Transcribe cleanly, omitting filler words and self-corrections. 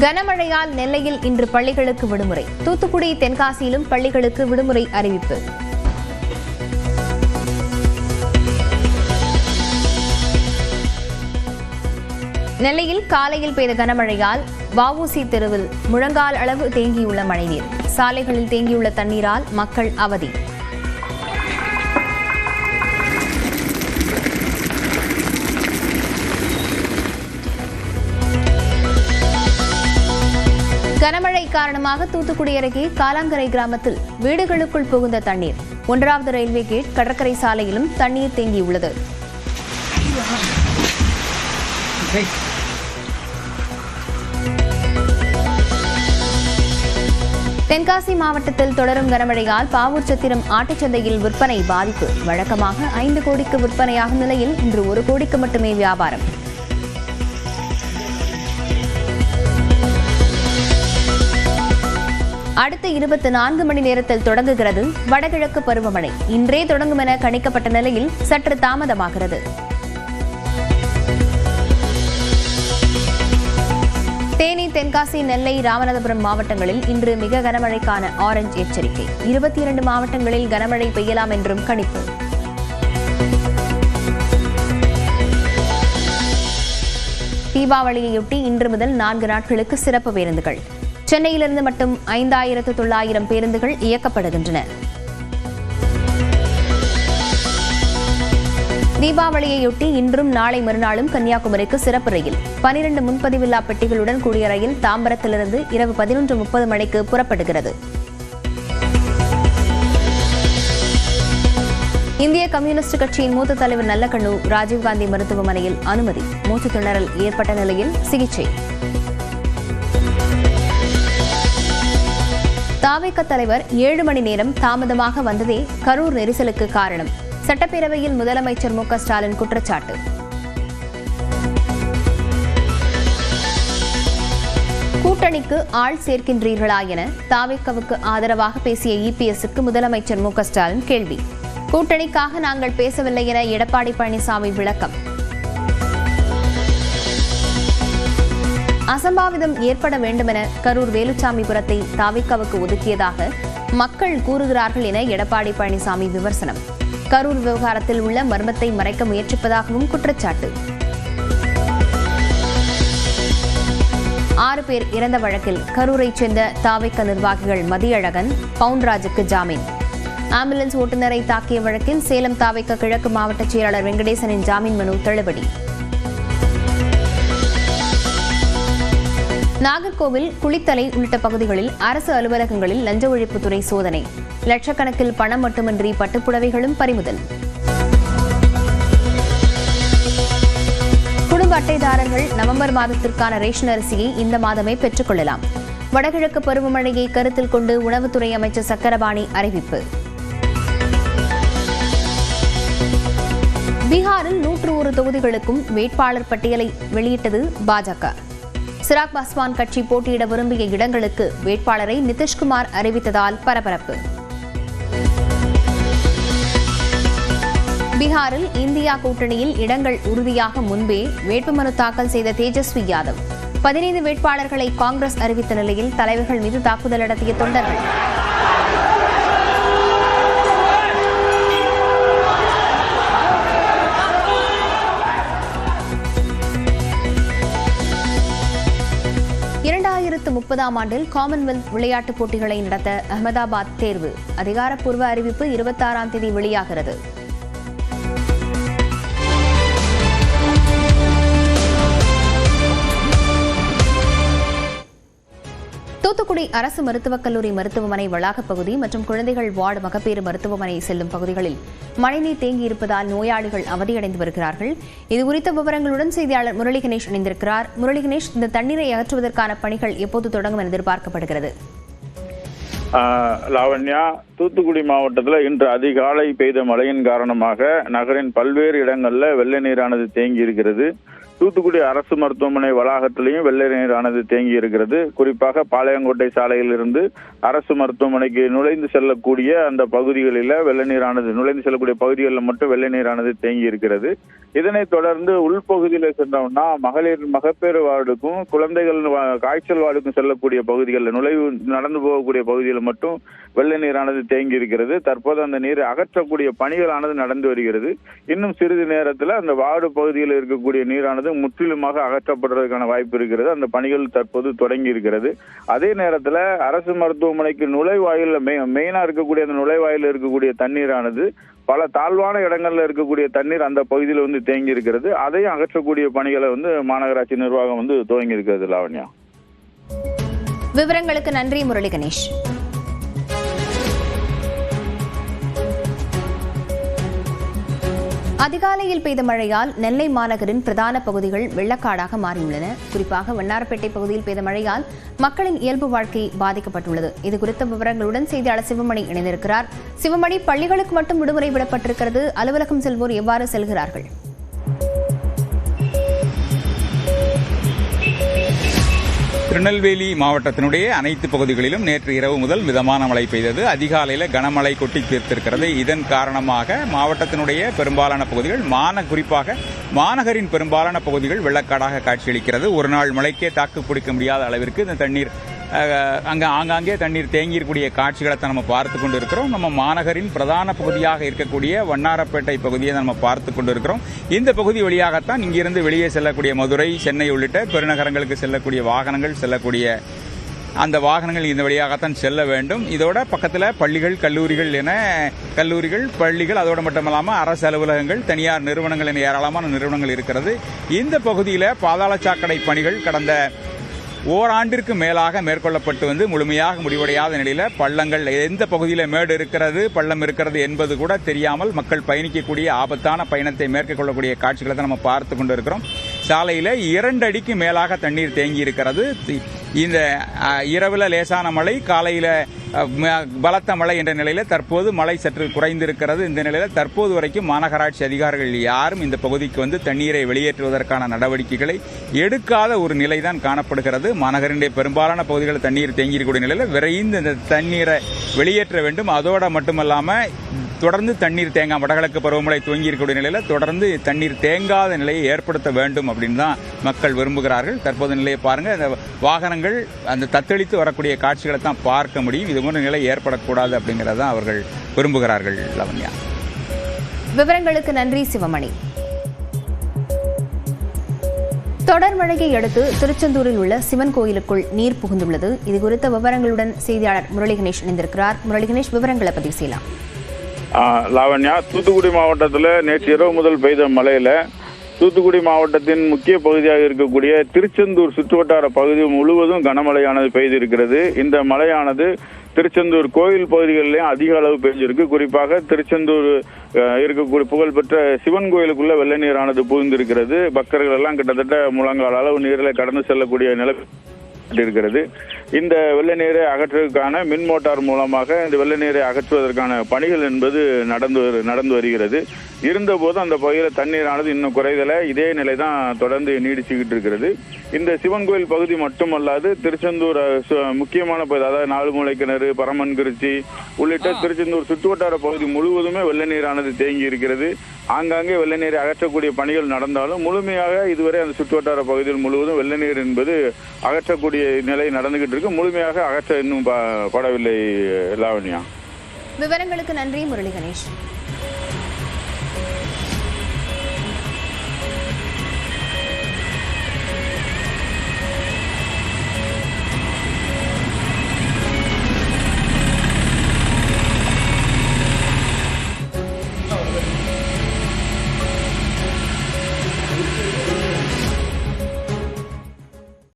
கனமழையால் நெல்லையில் இன்று பள்ளிகளுக்கு விடுமுறை. தூத்துக்குடி, தென்காசியிலும் பள்ளிகளுக்கு விடுமுறை அறிவிப்பு. நெல்லையில் காலையில் பெய்த கனமழையால் வஉசி தெருவில் முழங்கால் அளவு தேங்கியுள்ள மழைநீர். சாலைகளில் தேங்கியுள்ள தண்ணீரால் மக்கள் அவதி. கனமழை காரணமாக தூத்துக்குடி அருகே காலாங்கரை கிராமத்தில் வீடுகளுக்குள் புகுந்த தண்ணீர். 1வது ரயில்வே கேட் கடற்கரை சாலையிலும் தண்ணீர் தேங்கியுள்ளது. தென்காசி மாவட்டத்தில் தொடரும் கனமழையால் பாவூர் சத்திரம் ஆட்டுச்சந்தையில் விற்பனை பாதிப்பு. வழக்கமாக 5 கோடிக்கு விற்பனையாகும் நிலையில் இன்று 1 கோடிக்கு மட்டுமே வியாபாரம். அடுத்த 24 மணி நேரத்தில் தொடங்குகிறது வடகிழக்கு பருவமழை. இன்றே தொடங்கும் என கணிக்கப்பட்ட நிலையில் சற்று தாமதமாகிறது. தேனி, தென்காசி, நெல்லை, ராமநாதபுரம் மாவட்டங்களில் இன்று மிக கனமழைக்கான ஆரஞ்ச் எச்சரிக்கை. 22 மாவட்டங்களில் கனமழை பெய்யலாம் என்றும் கணிப்பு. தீபாவளியையொட்டி இன்று முதல் 4 நாட்களுக்கு சிறப்பு பேருந்துகள். சென்னையிலிருந்து மட்டும் 5900 பேருந்துகள் இயக்கப்படுகின்றன. தீபாவளியையொட்டி இன்றும் நாளை மறுநாளும் கன்னியாகுமரிக்கு சிறப்பு ரயில். 12 முன்பதிவில்லா பெட்டிகளுடன் கூடிய ரயில் தாம்பரத்திலிருந்து இரவு 11:30 மணிக்கு புறப்படுகிறது. இந்திய கம்யூனிஸ்ட் கட்சியின் மூத்த தலைவர் நல்லக்கண்ணு ராஜீவ்காந்தி மருத்துவமனையில் அனுமதி. மூச்சு திணறல் ஏற்பட்ட நிலையில் சிகிச்சை. தாவேக தலைவர் 7 மணி நேரம் தாமதமாக வந்ததே கரூர் நெரிசலுக்கு காரணம். சட்டப்பேரவையில் முதலமைச்சர் மு.க. ஸ்டாலின் குற்றச்சாட்டு. கூட்டணிக்கு ஆள் சேர்க்கின்றீர்களா என தாவேகவுக்கு ஆதரவாக பேசிய இபிஎஸ்க்கு முதலமைச்சர் மு.க. ஸ்டாலின் கேள்வி. கூட்டணிக்காக நாங்கள் பேசவில்லை என எடப்பாடி பழனிசாமி விளக்கம். அசம்பாவிதம் ஏற்பட வேண்டுமென கரூர் வேலுச்சாமிபுரத்தை தாவேகவுக்கு ஒதுக்கியதாக மக்கள் கூறுகிறார்கள் என எடப்பாடி பழனிசாமி விமர்சனம். கரூர் விவகாரத்தில் உள்ள மர்மத்தை மறைக்க முயற்சிப்பதாகவும் குற்றச்சாட்டு. 6 பேர் இறந்த வழக்கில் கரூரைச் சேர்ந்த தாவேக நிர்வாகிகள் மதியழகன், பவுன்ராஜுக்கு ஜாமீன். ஆம்புலன்ஸ் ஓட்டுநரை தாக்கிய வழக்கில் சேலம் தாவேக கிழக்கு மாவட்ட செயலாளர் வெங்கடேசனின் ஜாமீன் மனு தள்ளுபடி. நாகர்கோவில், குளித்தலை உள்ளிட்ட பகுதிகளில் அரசு அலுவலகங்களில் லஞ்ச ஒழிப்புத்துறை சோதனை. லட்சக்கணக்கில் பணம் மட்டுமின்றி பட்டுப்புடவைகளும் பறிமுதல். குடும்ப அட்டைதாரர்கள் நவம்பர் மாதத்திற்கான ரேஷன் அரிசியை இந்த மாதமே பெற்றுக் கொள்ளலாம். வடகிழக்கு பருவமழையை கருத்தில் கொண்டு உணவுத்துறை அமைச்சர் சக்கரபாணி அறிவிப்பு. பீகாரில் 101 தொகுதிகளுக்கும் வேட்பாளர் பட்டியலை வெளியிட்டது பாஜக. சிராக் பாஸ்வான் கட்சி போட்டியிட விரும்பிய இடங்களுக்கு வேட்பாளரை நிதிஷ்குமார் அறிவித்ததால் பரபரப்பு. பீகாரில் இந்தியா கூட்டணியில் இடங்கள் உறுதியாக முன்பே வேட்புமனு தாக்கல் செய்த தேஜஸ்வி யாதவ் 15 வேட்பாளர்களை காங்கிரஸ் அறிவித்த நிலையில் தலைவர்கள் மீது தாக்குதல் நடத்திய தொண்டர்கள். ஆண்டில் காமன்வெல்த் விளையாட்டுப் போட்டிகளை நடத்த அகமதாபாத் தேர்வு. அதிகாரப்பூர்வ அறிவிப்பு 26ஆம் தேதி வெளியாகிறது. தூத்துக்குடி அரசு மருத்துவக் கல்லூரி மருத்துவமனை வளாகப் பகுதி மற்றும் குழந்தைகள் வார்டு மகப்பேறு மருத்துவமனை செல்லும் பகுதிகளில் மழைநீர் தேங்கியிருப்பதால் நோயாளிகள் அவதியடைந்து வருகிறார்கள். இதுகுறித்த விவரங்களுடன் செய்தியாளர் முரளி கணேஷ் இணைந்திருக்கிறார். முரளி கணேஷ், இந்த தண்ணீரை அகற்றுவதற்கான பணிகள் எப்போது தொடங்கும் என எதிர்பார்க்கப்படுகிறது? லாவண்யா, தூத்துக்குடி மாவட்டத்தில் இன்று அதிகாலை பெய்த மழையின் காரணமாக நகரின் பல்வேறு இடங்களில் வெள்ள நீரானது தேங்கி இருக்கிறது. தூத்துக்குடி அரசு மருத்துவமனை வளாகத்திலையும் வெள்ள நீரானது தேங்கி இருக்கிறது. குறிப்பாக பாளையங்கோட்டை சாலையில் இருந்து அரசு மருத்துவமனைக்கு நுழைந்து செல்லக்கூடிய அந்த பகுதிகளில் வெள்ள நீரானது நுழைந்து செல்லக்கூடிய பகுதிகளில் மட்டும் வெள்ள நீரானது தேங்கி இருக்கிறது. இதனைத் தொடர்ந்து உள்பகுதியில சென்றோம்னா மகப்பேறு வார்டுக்கும் குழந்தைகள் காய்ச்சல் வார்டுக்கும் செல்லக்கூடிய பகுதிகளில் நுழைவு நடந்து போகக்கூடிய பகுதியில் மட்டும் வெள்ள நீரானது தேங்கி இருக்கிறது. தற்போது அந்த நீரை அகற்றக்கூடிய பணிகளானது நடந்து வருகிறது. இன்னும் சிறிது நேரத்தில் அந்த வார்டு பகுதியில் இருக்கக்கூடிய நீரானது முற்றிலுமாக அகற்றப்படுவதற்கான வாய்ப்பு இருக்கிறது. அந்த பணிகள் தற்போது தொடங்கி இருக்கிறது. அதே நேரத்தில் அரசு மருத்துவமனைக்கு நுழைவாயில் மெயினா இருக்கக்கூடிய அந்த நுழைவாயில் இருக்கக்கூடிய தண்ணீரானது பல தாழ்வான இடங்கள்ல இருக்கக்கூடிய தண்ணீர் அந்த பகுதியில் தேங்கி இருக்கிறது. அதையும் அகற்றக்கூடிய பணிகளை மாநகராட்சி நிர்வாகம் துவங்கி இருக்கிறது. லாவண்யா, விவரங்களுக்கு நன்றி முரளி கணேஷ். அதிகாலையில் பெய்த மழையால் நெல்லை மாநகரின் பிரதான பகுதிகள் வெள்ளக்காடாக மாறியுள்ளன. குறிப்பாக வண்ணாரப்பேட்டை பகுதியில் பெய்த மழையால் மக்களின் இயல்பு வாழ்க்கை பாதிக்கப்பட்டுள்ளது. இதுகுறித்த விவரங்களுடன் செய்தியாளர் சிவமணி இணைந்திருக்கிறார். சிவமணி, பள்ளிகளுக்கு மட்டும் விடுமுறை விடப்பட்டிருக்கிறது. அலுவலகம் செல்வோர் எவ்வாறு செல்கிறார்கள்? திருநெல்வேலி மாவட்டத்தினுடைய அனைத்து பகுதிகளிலும் நேற்று இரவு முதல் மிதமான மழை பெய்தது. அதிகாலையில் கனமழை கொட்டி தீர்த்திருக்கிறது. இதன் காரணமாக மாவட்டத்தினுடைய பெரும்பாலான பகுதிகள் குறிப்பாக மாநகரின் பெரும்பாலான பகுதிகள் வெள்ளக்காடாக காட்சியளிக்கிறது. ஒரு நாள் மழைக்கே தாக்கு பிடிக்க முடியாத அளவிற்கு இந்த தண்ணீர் ஆங்காங்கே தண்ணீர் தேங்கியிருக்கூடிய காட்சிகளை நம்ம பார்த்து கொண்டு இருக்கிறோம். நம்ம மாநகரின் பிரதான பகுதியாக இருக்கக்கூடிய வண்ணாரப்பேட்டை பகுதியை நம்ம பார்த்து கொண்டு இருக்கிறோம். இந்த பகுதி வழியாகத்தான் இங்கிருந்து வெளியே செல்லக்கூடிய மதுரை, சென்னை உள்ளிட்ட பெருநகரங்களுக்கு செல்லக்கூடிய வாகனங்கள் அந்த வாகனங்கள் இந்த வழியாகத்தான் செல்ல வேண்டும். இதோட பக்கத்தில் பள்ளிகள், பள்ளிகள் அதோடு மட்டுமல்லாமல் அரசு அலுவலகங்கள், தனியார் நிறுவனங்கள் என ஏராளமான நிறுவனங்கள் இருக்கிறது. இந்த பகுதியில் பாதாள சாக்கடை பணிகள் கடந்த ஓராண்டிற்கு மேலாக மேற்கொள்ளப்பட்டு முழுமையாக முடிவடையாத நிலையில் பள்ளங்கள் எந்த பகுதியில் மேடு இருக்கிறது, பள்ளம் இருக்கிறது என்பது கூட தெரியாமல் மக்கள் பயணிக்கக்கூடிய ஆபத்தான பயணத்தை மேற்கொள்ளக்கூடிய காட்சிகளை தான் நம்ம பார்த்து கொண்டு இருக்கிறோம். சாலையில் 2 அடிக்கு மேலாக தண்ணீர் தேங்கி இருக்கிறது. இந்த இரவில் லேசான மழை, காலையில் பலத்த மழை என்ற நிலையில் தற்போது மழை சற்று குறைந்திருக்கிறது. இந்த நிலையில் தற்போது வரைக்கும் மாநகராட்சி அதிகாரிகள் யாரும் இந்த பகுதிக்கு தண்ணீரை வெளியேற்றுவதற்கான நடவடிக்கைகளை எடுக்காத ஒரு நிலைதான் காணப்படுகிறது. மாநகரினுடைய பெரும்பாலான பகுதிகளில் தண்ணீர் தேங்கியிருக்கூடிய நிலையில் விரைந்து இந்த தண்ணீரை வெளியேற்ற வேண்டும். அதோடு மட்டுமல்லாமல் தொடர்ந்து தண்ணீர் தேங்காம வடகிழக்கு பருவமழை துவங்கி இருக்கக்கூடிய நிலையில் தொடர்ந்து தண்ணீர் தேங்காத நிலையை ஏற்படுத்த வேண்டும் அப்படின்னு தான் மக்கள் விரும்புகிறார்கள். தற்போது நிலையை பாருங்க, அந்த வாகனங்கள் அந்த தத்தளித்து வரக்கூடிய காட்சிகளை தான் பார்க்க முடியும். இது போன்ற நிலை ஏற்படக்கூடாது அப்படிங்கிறதான் அவர்கள் விரும்புகிறார்கள். லவண்யா, விவரங்களுக்கு நன்றி சிவமணி. தொடர் மழையை அடுத்து திருச்செந்தூரில் உள்ள சிவன் கோயிலுக்குள் நீர் புகுந்துள்ளது. இதுகுறித்த விவரங்களுடன் செய்தியாளர் முரளி கணேஷ் இணைந்திருக்கிறார். முரளி கணேஷ், விவரங்களை பதிவு செய்யலாம். லாவண்யா, தூத்துக்குடி மாவட்டத்தில் நேற்று இரவு முதல் பெய்த மழையில தூத்துக்குடி மாவட்டத்தின் முக்கிய பகுதியாக இருக்கக்கூடிய திருச்செந்தூர் சுற்றுவட்டார பகுதி முழுவதும் கனமழையானது பெய்திருக்கிறது. இந்த மழையானது திருச்செந்தூர் கோயில் பகுதிகளிலேயும் அதிக அளவு பெய்திருக்கு. குறிப்பாக திருச்செந்தூர் இருக்கக்கூடிய புகழ்பெற்ற சிவன் கோயிலுக்குள்ள வெள்ள நீரானது புகுந்திருக்கிறது. பக்தர்கள் எல்லாம் கிட்டத்தட்ட முழங்கால் அளவு நீரில் கடந்து செல்லக்கூடிய நிலை இருக்கிறது. இந்த வெள்ள நீரை அகற்றுவதற்கான மின் மோட்டார் மூலமாக இந்த வெள்ள நீரை அகற்றுவதற்கான பணிகள் என்பது நடந்து வருகிறது. இருந்தபோது அந்த பகுதியில் தண்ணீரானது இன்னும் குறைதல இதே நிலை தான் தொடர்ந்து நீடிச்சுக்கிட்டு இருக்கிறது. இந்த சிவன் கோயில் பகுதி மட்டுமல்லாது திருச்செந்தூர் முக்கியமான பகுதி, அதாவது நாலுமூலை கிணறு, பரமன்குறிச்சி உள்ளிட்ட திருச்செந்தூர் சுற்றுவட்டார பகுதி முழுவதுமே வெள்ள நீரானது தேங்கி இருக்கிறது. ஆங்காங்கே வெள்ள நீரை அகற்றக்கூடிய பணிகள் நடந்தாலும் முழுமையாக இதுவரை அந்த சுற்றுவட்டார பகுதியில் முழுவதும் வெள்ள நீர் என்பது அகற்றக்கூடிய நிலை நடந்துகிட்டு இருக்கு. முழுமையாக அகற்ற இன்னும் படவில்லை. லாவண்யா, விவரங்களுக்கு நன்றி முரளி கணேஷ்.